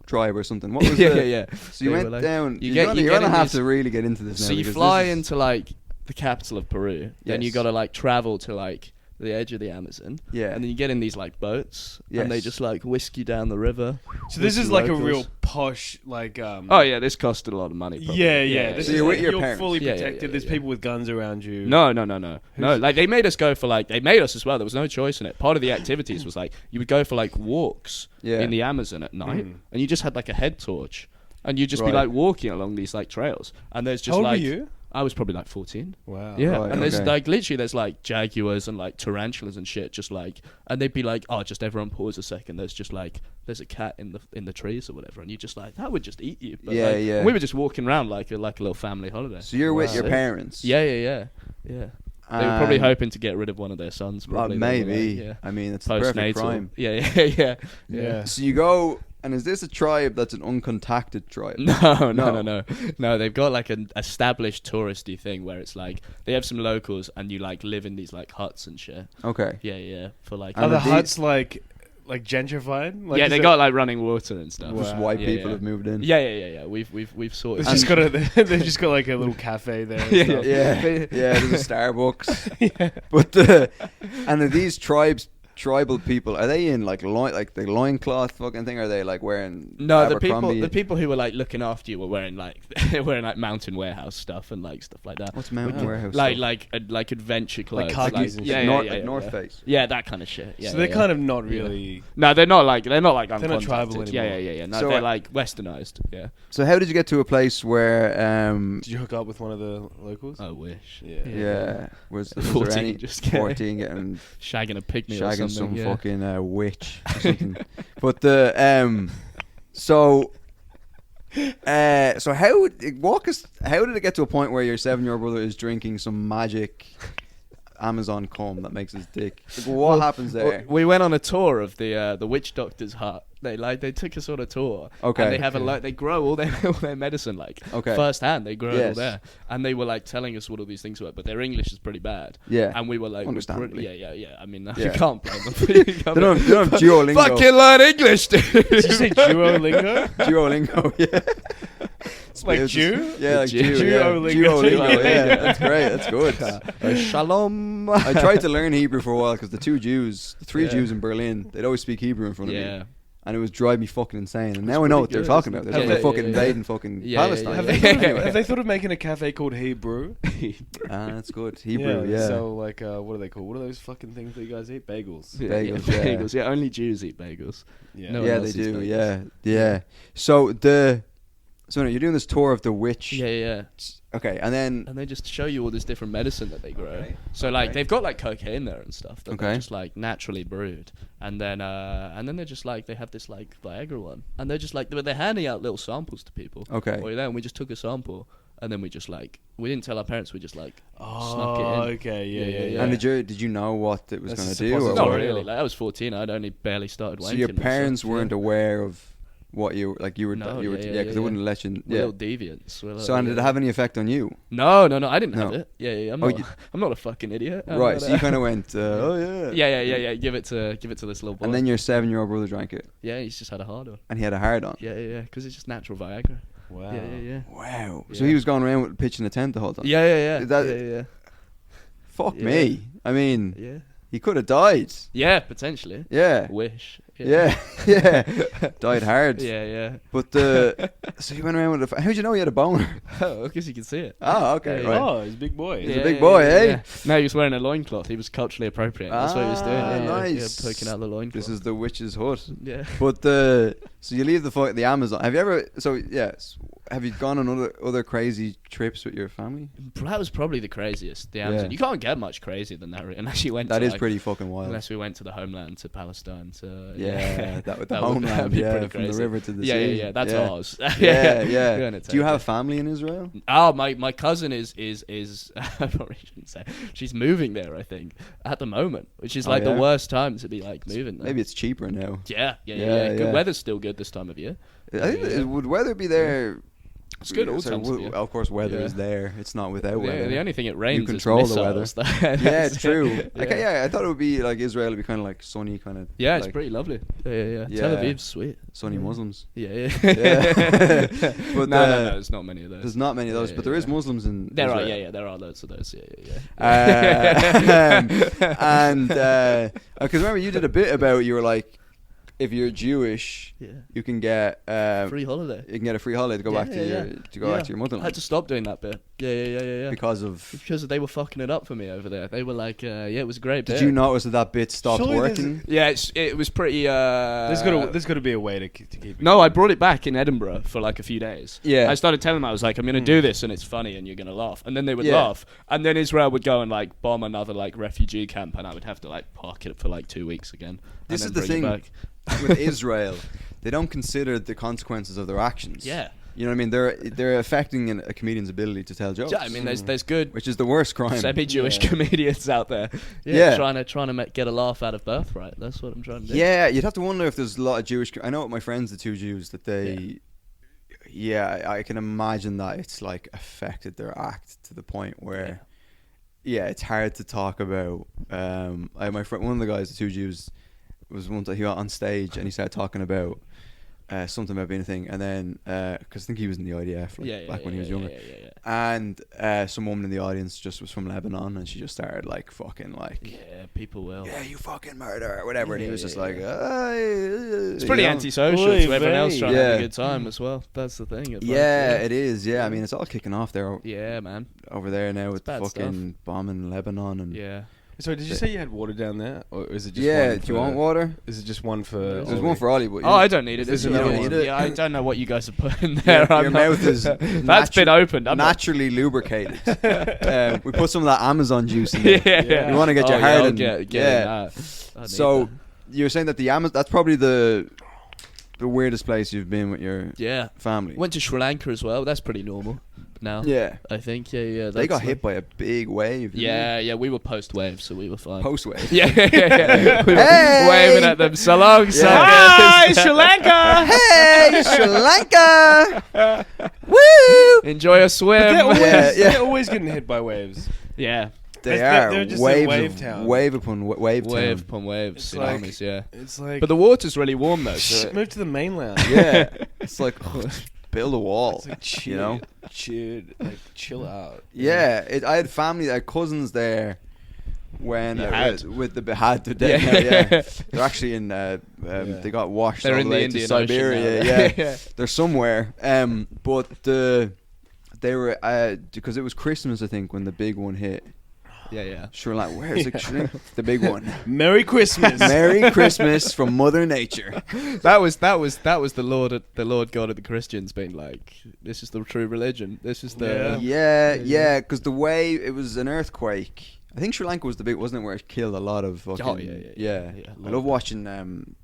tribe or something. What was
Yeah.
So you
They
went
were like-
down.
you
You're
get
gonna
in
have
these-
to really get into this now.
So you
because
fly
this is-
into like the capital of Peru, then you
Yes.
got to like travel to like the edge of the Amazon,
Yeah.
and then you get in these like boats, and they
Yes.
just like whisk you down the river.
So this
with
is
the
like a
locals.
real posh, like.
Oh yeah, this costed a lot of money. Probably.
Yeah. This
So
is
you're with
like
your
you're
parents?
fully
Yeah,
protected. There's
yeah.
people with guns around you.
No. Like they made us go for like they made us as well. There was no choice in it. Part of the activities was like you would go for like walks
Yeah.
in the Amazon at night, and you just had like a head torch, and you'd just be
Right.
like walking along these like trails, and there's just
How old were
like
you?
I was probably like 14.
Wow.
Yeah,
Right,
and there's
okay.
like literally there's like jaguars and like tarantulas and shit, just like, and they'd be like, oh, just everyone pause a second. There's just like there's a cat in the trees or whatever, and you just like that would just eat you. But,
Yeah,
like,
yeah.
We were just walking around like a little family holiday.
So you're with
Wow.
your
So-
parents.
Yeah. They were probably hoping to get rid of one of their sons. Probably. They were
Maybe.
like, yeah.
I mean, it's the perfect
Postnatal.
crime.
Yeah.
So you go, and is this a tribe that's an uncontacted tribe?
No. They've got like an established touristy thing where it's like they have some locals and you like live in these like huts and shit.
Okay.
Yeah. For like
Are
And
the
the
huts like gentrified? Like,
yeah,
is
they
it-
got like running water and stuff.
Just
Wow.
white
Yeah,
people
yeah.
have moved in.
Yeah. We've sorted.
They've just got they've just got like a little cafe there. And stuff.
Yeah, there's a Starbucks. But and are these tribes tribal people, are they in like the loincloth fucking thing? Are they like wearing
No,
Abercrombie?
the people who were like looking after you were wearing like wearing like Mountain Warehouse stuff and like stuff like that.
What's Mountain Warehouse?
Like adventure clothes,
khakis and
yeah,
shit.
yeah,
like North Face.
Yeah, that kind of shit. Yeah,
So they're
yeah.
kind of not really.
No, they're not like
not tribal
uncontacted. Yeah,
anymore.
yeah. No,
So,
they're like westernized. Yeah.
So how did you get to a place where
Did you hook up with one of the locals?
I wish.
yeah, was
14,
there any
just kidding.
14 getting
Shagging a pygmy or
shagging
something.
some
yeah.
fucking witch or something? But the so how did it get to a point where your 7-year-old brother is drinking some magic Amazon cum that makes his dick? Like, what happens there?
We went on a tour of the witch doctor's hut. They took us on a tour.
Okay.
And they have they grow all their medicine
Okay.
firsthand. They grow it all
Yes.
there, and they were like telling us what all these things were. But their English is pretty bad.
Yeah.
And we were like,
Understandably.
yeah. I mean,
Yeah.
you can't blame them. You can't
They don't
blame
have Duolingo.
Fucking learn English, dude.
Did you say Duolingo?
Duolingo, yeah.
It's like Jew?
Yeah, like
Jew.
Jew. Yeah.
Duolingo.
Duolingo, yeah. That's great. That's good.
Shalom.
I tried to learn Hebrew for a while because the three
Yeah.
Jews in Berlin, they'd always speak Hebrew in front of
Yeah.
me. And it was driving me fucking insane. And now I know what they're
good,
talking
isn't
about.
it?
They're
Yeah,
talking about
yeah,
fucking
yeah.
invading fucking
Yeah, yeah,
Palestine.
yeah.
Have they thought of making a cafe called Hebrew?
That's good. Hebrew, yeah.
So like, what are they called? What are those fucking things that you guys eat? Bagels.
Bagels, yeah.
Bagels. Yeah, only Jews eat bagels.
Yeah.
No one
Yeah,
else
they
eats
do.
bagels.
Yeah. So no, you're doing this tour of the witch.
Yeah.
Okay, and then
And they just show you all this different medicine that they grow.
Okay.
So like they've got like cocaine there and stuff that
Okay.
they just like naturally brewed, and then they're just like they have this like Viagra one, and they're just like they're handing out little samples to people.
Okay.
Or there, and we just took a sample, and then we just like we didn't tell our parents, we just like
Oh,
snuck it in.
okay. Yeah.
Yeah.
and did you know what it was
That's
going
a
to do? Or
suppository.
Not
what?
really. Like I was 14, I'd only barely started wanking.
So your
and
parents
stuff,
weren't
yeah.
aware of what you were
No,
because
yeah,
they wouldn't let you.
We're
Yeah.
little deviants. We're
So and did it have any effect on you?
No, I didn't have
No.
it. Yeah. I'm
Oh,
not. I'm not a fucking idiot. I'm
Right.
not
So you kind of went, oh yeah.
Yeah. Give it to this little boy.
And then your 7-year-old brother drank it,
yeah, he's just had a hard one.
and he had a hard on.
Yeah. Because it's just natural Viagra.
Wow.
Yeah.
Wow. So
Yeah.
he was going around with pitching a tent the whole time.
Yeah.
Is that-
Yeah.
Fuck
Yeah.
me. I mean,
Yeah.
he could have died.
Yeah, potentially.
Yeah.
Wish.
Yeah. Died hard.
Yeah.
But so he went around with how'd you know he had a boner?
Oh, because you can see it.
Oh, okay.
Yeah,
Right.
Oh, he's a big boy.
He's a big boy, eh?
Yeah. No, he was wearing a loincloth. He was culturally appropriate. That's what he was doing.
Ah,
Yeah,
nice.
Yeah, poking out the loincloth.
This is the witch's hut.
Yeah.
But so you leave the Amazon. Have you ever? So yes. Have you gone on other crazy trips with your family?
That was probably the craziest. The Amazon.
Yeah.
You can't get much crazier than that, unless you went.
That
to
is
like,
pretty fucking wild.
Unless we went to the homeland, to Palestine, to
Yeah, that would the
That would- that'd
homeland.
be
Yeah,
pretty
from the
crazy.
river to the
yeah,
sea.
Yeah, that's
yeah.
ours.
Yeah.
We're gonna
Do you
take
have
it.
family in Israel?
Oh, my cousin is I probably shouldn't say. She's moving there, I think, at the moment, which is
Oh,
like
yeah?
the worst time to be like moving there.
Maybe it's cheaper now.
Yeah.
Yeah,
Good
yeah.
weather's still good this time of year.
I think
Yeah.
would weather be there?
It's good all
Sorry,
times of year.
of course, weather
Yeah.
is there. It's not without weather.
The only thing it rains
control
is
the weather.
missiles.
Yeah, it's true.
yeah.
Okay, yeah, I thought it would be like Israel would be kind of like sunny, kind of.
Yeah, it's
like
pretty lovely. Yeah.
Yeah.
Tel Aviv's sweet.
sunny Muslims.
Yeah.
Yeah. But
no, there's not many of those.
there's not many of those,
Yeah,
but there is
yeah.
Muslims in.
There are,
Israel.
yeah, there are loads of those. Yeah.
And because remember you did a bit about you were like, if you're Jewish,
Yeah.
you can get
Free holiday.
you can get a free holiday to go
Yeah,
back to
yeah,
your
yeah.
to go back to your
I
motherland
had to stop doing that bit. Yeah.
because of.
Because they were fucking it up for me over there. They were like, it was a great bit.
Did you notice that bit stopped
Surely there's-
working?
Yeah, it was pretty.
There's got to be a way to keep it.
No, I brought it back in Edinburgh for like a few days.
Yeah.
I started telling them, I was like, I'm going to do this and it's funny and you're going to laugh. And then they would
Yeah.
laugh. And then Israel would go and like bomb another like refugee camp and I would have to like park it for like 2 weeks again.
This
and
is
then
the
bring it
thing
back.
with Israel. They don't consider the consequences of their actions.
Yeah.
You know what I mean? They're affecting a comedian's ability to tell jokes.
Yeah, I mean, there's good
which is the worst crime.
semi-Jewish comedians out there.
Yeah.
Trying to get a laugh out of birthright. That's what I'm trying to do.
Yeah, you'd have to wonder if there's a lot of Jewish. I know with my friends, the two Jews, that they. Yeah, I can imagine that it's like affected their act to the point where. Yeah, it's hard to talk about. My friend, one of the guys, the two Jews, was one time he got on stage and he started talking about something about being a thing, and then because I think he was in the IDF back when he was younger, and some woman in the audience just was from Lebanon, and she just started like fucking like,
people will,
you fucking murderer or whatever, and he was just like,
it's pretty antisocial
Oy
to everyone else trying to have
Yeah.
a good time as well. That's the thing. It's like,
it is. Yeah, I mean, it's all kicking off there.
Yeah, man.
Over there now with
bad
fucking bombing Lebanon and
Yeah.
Sorry, did you say you had water down there, or is it just
yeah.
one
Do you want water?
Is it just one for?
There's
Ollie?
one for Ollie, but
Oh, I don't need it.
There's
There's
another
another
one.
one.
Need it?
Yeah, I don't know what you guys have put in there.
your mouth is
That's been opened. I'm not-
naturally lubricated. We put some of that Amazon juice in there.
Yeah.
You want to get your
Oh,
heart
I'll
in.
get
yeah.
that. I need
So
that.
you were saying that the Amazon, that's probably the weirdest place you've been with your
Yeah.
family.
Went to Sri Lanka as well. That's pretty normal now.
Yeah.
I think. Yeah.
They got
that's
hit by a big wave. didn't
Yeah. We were post wave, so we were fine.
they? Post wave.
Yeah. We were
Hey!
waving at them. So long,
Yeah.
suckers.
Hi, Sri Lanka.
Hey, Sri Lanka! Woo!
Enjoy a swim.
They're always,
Yeah.
they're always getting hit by waves.
Yeah.
They
They're
are
just a
waves
wave
of
town.
wave upon wave town.
Wave upon waves.
It's
Tsunamis, yeah.
It's like,
But the water's really warm though. So
move to the mainland.
Yeah, it's like build a wall.
It's like chill,
you know?
chill out.
Yeah, I had family, I had cousins there when
You had?
with the had to dead.
Yeah.
Yeah. Yeah, they're actually in. They got washed.
They're
all
in
the
the
way
Indian
to Siberia.
Ocean now.
Yeah, they're somewhere. But they were because it was Christmas, I think, when the big one hit.
yeah.
Sri Lanka. Where's the big one?
Merry Christmas.
Merry Christmas from Mother Nature.
That was the Lord God of the Christians being like, this is the true religion. This is the
Yeah, because the way it was an earthquake. I think Sri Lanka was the big, wasn't it, where it killed a lot of fucking...
Oh, yeah.
I love watching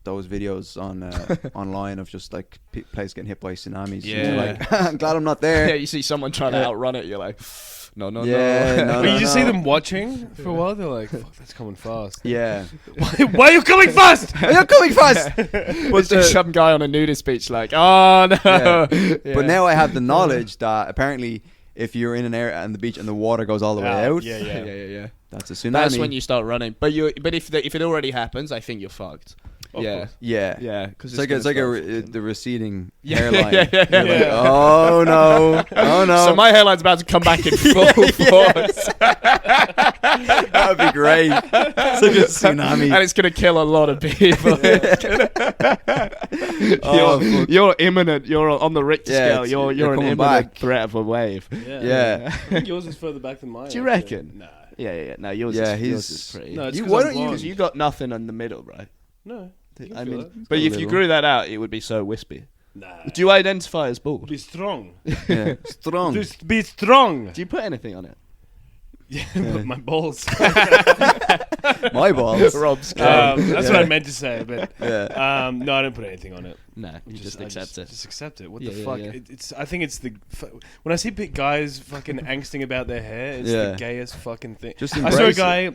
those videos on online of just like places getting hit by tsunamis.
Yeah.
And you're like, I'm glad I'm not there.
Yeah, you see someone trying to outrun it, you're like, no.
No,
But you just see
no.
them watching for a while. They're like, "Fuck, that's coming fast."
Yeah.
Why are you coming fast?
Are you coming fast?
But there's some guy on a nudist beach like, oh no.
Yeah.
Yeah.
But now I have the knowledge that apparently if you're in an area on the beach and the water goes all the way out,
Yeah.
that's a tsunami.
That's when you start running. But if it already happens, I think you're fucked.
course.
Yeah.
because
It's like the receding
Yeah.
hairline.
Yeah.
You're like,
Yeah.
oh no.
So my hairline's about to come back in full force,
That would be great. It's like a tsunami.
and it's gonna kill a lot of people.
Oh,
You're imminent. You're on the Richter
Yeah,
scale.
it's-
You're
you're
an
coming
imminent
back.
threat of a wave.
Yeah.
I think yours is further back than mine.
Do you
actually.
reckon?
Nah.
Yeah. No, yours.
Yeah,
yours
he's-
is pretty.
No, it's
You-
'cause
why
I'm
don't you-
blonde.
Because you got nothing in the middle, right?
No. you can
I
feel
mean,
it.
but
got a
if you
little.
grew that out, it would be so wispy.
Nah.
Do you identify as bald?
Be strong.
Yeah. Strong.
Just be strong.
Do you put anything on it?
Yeah, but my balls.
My balls.
Rob's
That's what I meant to say, but
Yeah.
no, I don't put anything on it.
No, you just
I
accept it.
Just accept it. What
Yeah,
the
yeah,
fuck?
yeah.
It's. I think it's the. When I see guys fucking angsting about their hair, it's
Yeah.
the gayest fucking thing.
Just
I saw a
embrace
guy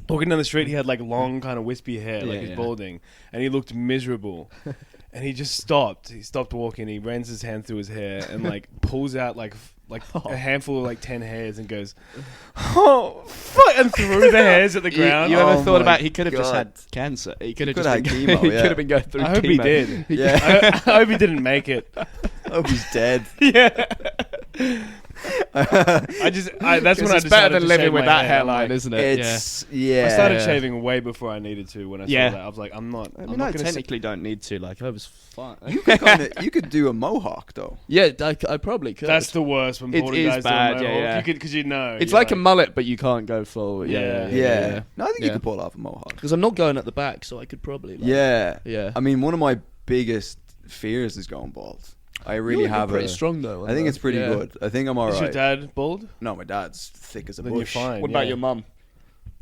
walking down the street. He had like long, kind of wispy hair, like
Yeah,
he's
yeah.
balding, and he looked miserable. And he just stopped. He stopped walking. He runs his hand through his hair and like pulls out like a handful of like 10 hairs and goes, "Oh fuck!" and threw the hairs at the ground.
You ever
Oh
thought
my
about he could have just
God.
had cancer? He could have
Could
just
have
been,
had chemo,
he
yeah.
could have been going through
I hope
chemo.
he did.
Yeah.
I hope he didn't make it.
I hope he's dead.
Yeah. That's when I
It's
decided
better than
to
living
shave
with
my
that
hair. I'm
hairline,
like,
isn't it?
It's yeah.
I started shaving way before I needed to when I saw
Yeah.
that. I was like, I'm not.
I
I'm
mean,
not
I
gonna
technically don't need to. Like, I was fine.
You could do a mohawk though.
Yeah, I probably could.
That's the worst when
It
balding
is
guys
bad,
do a
yeah,
mohawk.
yeah.
You could, because you know.
It's
you're
like a mullet, but you can't go full.
Yeah.
Yeah. No, I think you
Yeah.
could pull off a mohawk.
Because I'm not going at the back, so I could probably. Like,
Yeah.
Yeah.
I mean, one of my biggest fears is going bald. I really
You're
have
pretty
a.
strong though.
I think it's pretty good. I think I'm
Is your
alright.
dad bald?
No, my dad's thick as a
Then you're
bush.
fine.
What about
yeah.
your mum?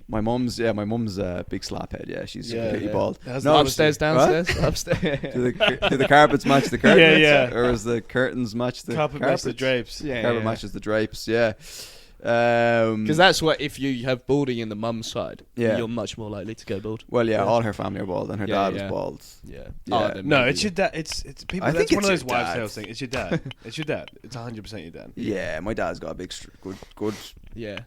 My mum's a big slaphead. Yeah, she's
Yeah,
completely
yeah.
bald.
That's
No,
the
Upstairs, downstairs, upstairs.
do the carpets match the curtains?
yeah.
Or is the curtains match the
Carpet match the drapes.
Yeah,
Carpet matches the drapes. Yeah.
Because that's what if you have balding in the mum's side,
Yeah.
you're much more likely to go bald.
Well, yeah, all her family are bald, and her
Yeah,
dad
yeah.
was bald.
Yeah.
Yeah.
Oh, then
No,
maybe,
it's your dad. It's people.
I
That's
think
one of
it's
those
your
wives'
dad.
tales thing. It's your dad. It's your dad. It's 100% your dad.
Yeah, my dad's got a big, good
Yeah.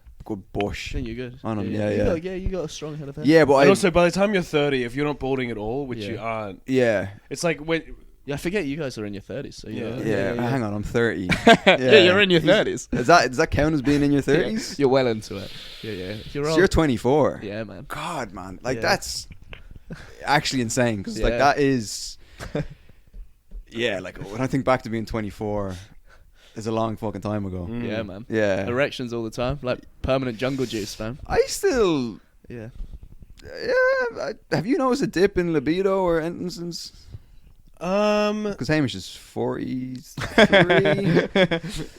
bush.
Then you're good.
On him,
You
yeah.
got, you got a strong head of hair.
Yeah, but
And
I
also, by the time you're 30, if you're not balding at all, which
Yeah.
you aren't,
yeah,
it's like when
Yeah, I forget you guys are in your 30s. So
Yeah, hang on, I'm 30.
Yeah, you're in your 30s.
Does that count as being in your 30s?
You're well into it. Yeah. You're
So
old.
you're 24.
Yeah, man.
God, man, like
Yeah.
that's actually insane because like
Yeah.
that is, yeah, like when I think back to being 24, it's a long fucking time ago.
Yeah, man.
Yeah,
Erections all the time, like permanent jungle juice, man.
I still,
Yeah.
have you noticed a dip in libido or anything since? Because Hamish is 43.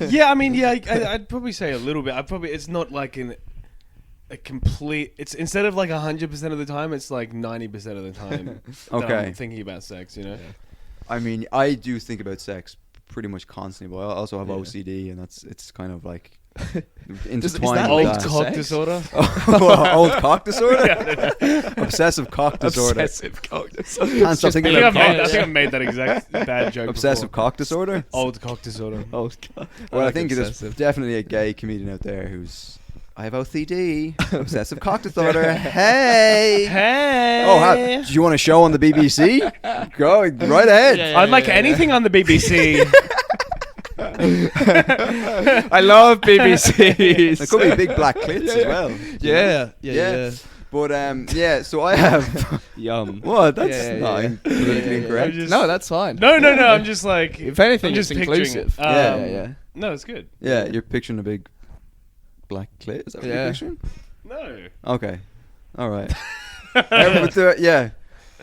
Yeah, I mean, I'd probably say a little bit. It's not like a complete. It's instead of like 100% of the time, it's like 90% of the time.
Okay.
that I'm thinking about sex, you know.
I mean, I do think about sex pretty much constantly, but I also have
Yeah.
OCD, and it's kind of like
Is
intertwined
that
with
Old
linked to
cock
sex?
disorder.
Old cock disorder? Obsessive cock disorder.
Obsessive cock disorder.
Can't stop
I
thinking
think,
about
I
cock.
think I made that exact bad joke.
Obsessive
before.
cock disorder?
Old cock disorder.
Oh, God.
Well, I
like
think there's
obsessive.
definitely a gay comedian out there who's, I have OCD, obsessive cock disorder. Hey!
Hey.
Oh, do you want a show on the BBC? Go right ahead.
Yeah.
I'd like anything on the BBC.
I love BBCs.
There could be big black clits as well.
Yeah.
But so I have.
Yum.
What? That's
Yeah,
not
yeah.
politically incorrect.
just-
No, that's fine.
No. I'm just like.
If anything,
I'm just
it's
picturing
inclusive.
it.
Yeah.
No, it's good.
Yeah, you're picturing a big black clit. Is that what you're
Yeah.
picturing?
No.
Okay, all right.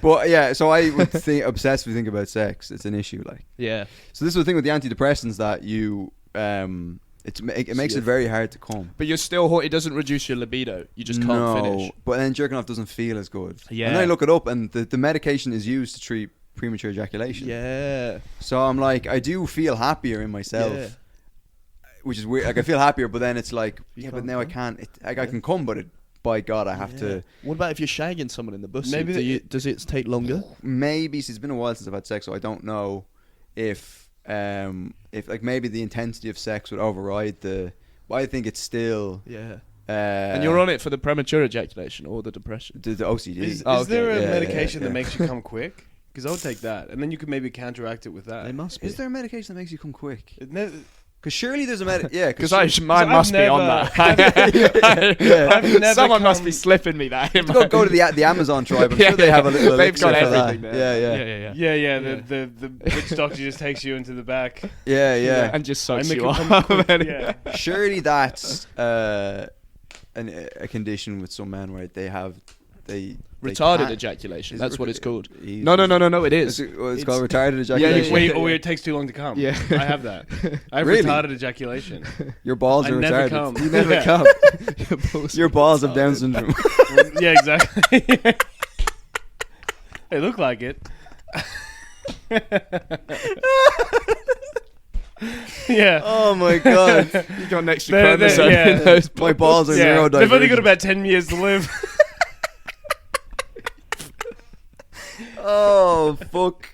But yeah, so I would obsessively think about sex. It's an issue, like.
Yeah.
So this is the thing with the antidepressants that you it makes it very hard to come.
But you're still it doesn't reduce your libido. You just can't finish.
But then jerking off doesn't feel as good.
Yeah.
And then I look it up, and the medication is used to treat premature ejaculation.
Yeah.
So I'm like, I do feel happier in myself,
Yeah.
which is weird. Like I feel happier, but then it's like,
You
yeah, but
can't
now I
come.
can't. I can come, but by God, I have to.
What about if you're shagging someone in the bus?
Maybe
Does it take longer?
Maybe see, it's been a while since I've had sex, so I don't know if like maybe the intensity of sex would override the. But I think it's still.
Yeah.
And
And you're on it for the premature ejaculation or the depression?
the OCD.
Is
Oh,
there a
okay. Yeah,
medication
yeah.
that makes you come quick? Because I would take that, and then you could maybe counteract it with that.
They must be.
Is there a medication that makes you come quick?
Because
Because surely there's a yeah.
Because
I've
mine must be on
never-
that.
I've never
Someone must
come-
be slipping me that. In
go to the Amazon tribe. I'm sure they have a little.
They've
elixir
got
for that.
everything there.
Yeah.
Yeah.
Yeah.
The witch doctor just takes you into the back.
Yeah.
And just
I
sucks
make
you
it come
off.
quick, yeah.
Surely that's a condition with some men where they
Retarded
can't-
ejaculation.
Is
That's
it
what it's called.
easy?
No, it is.
It's called retarded
yeah,
ejaculation.
Where it takes too long to come.
Yeah.
I have that. I have
Really?
retarded ejaculation.
Your balls
I
are
never
retarded.
come.
You never
Yeah.
come. Your balls have Down syndrome.
Yeah, exactly. They look like it. Yeah.
Oh my god.
You got an extra
They're-
chromosome
yeah.
in those
My balls are
Yeah.
neurodivergent.
They've only got about 10 years to live.
Oh fuck.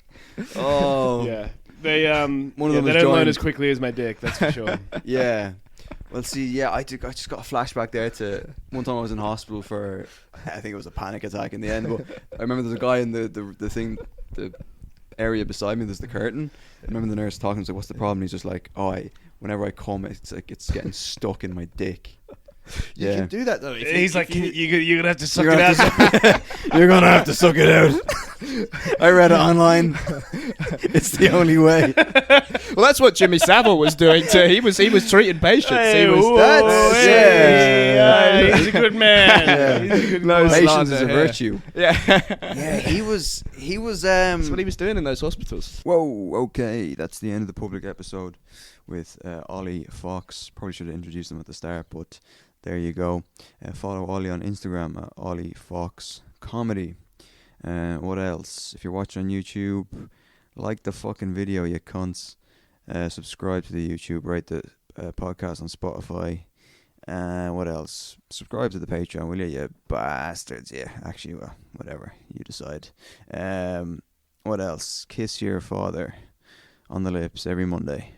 Oh
Yeah. They
One of them
they
was
don't learn
joined.
as quickly as my dick, that's for sure.
Yeah. Well, see, yeah, I just got a flashback there to one time I was in hospital for, I think it was a panic attack in the end, but I remember there's a guy in the area beside me, there's the curtain. I remember the nurse talking, I was like, what's the problem? He's just like, whenever I come, it's like, it's getting stuck in my dick.
You can do that though.
He's like, you're gonna have to suck
You're
it
gonna
out.
have You're gonna have to suck it out. I read it online. It's the only way.
Well, that's what Jimmy Savile was doing too. He was treating patients.
Hey,
he was.
whoa,
that's-
hey, he's a good man.
Yeah.
He's a good
No,
boy.
it's
Patience is a
slander, yeah.
virtue.
Yeah.
Yeah, he was.
That's what he was doing in those hospitals.
Whoa, okay, that's the end of the public episode with Ollie Fox. Probably should have introduced him at the start, but there you go. Follow Ollie on Instagram at Ollie Fox Comedy. What else? If you're watching on YouTube, like the fucking video, you cunts. Subscribe to the YouTube, rate the podcast on Spotify. What else? Subscribe to the Patreon, will you bastards? Yeah, actually, well, whatever, you decide. What else? Kiss your father on the lips every Monday.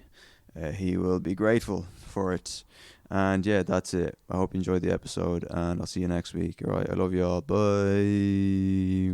He will be grateful for it. And yeah, that's it. I hope you enjoyed the episode, and I'll see you next week. Alright, I love you all. Bye.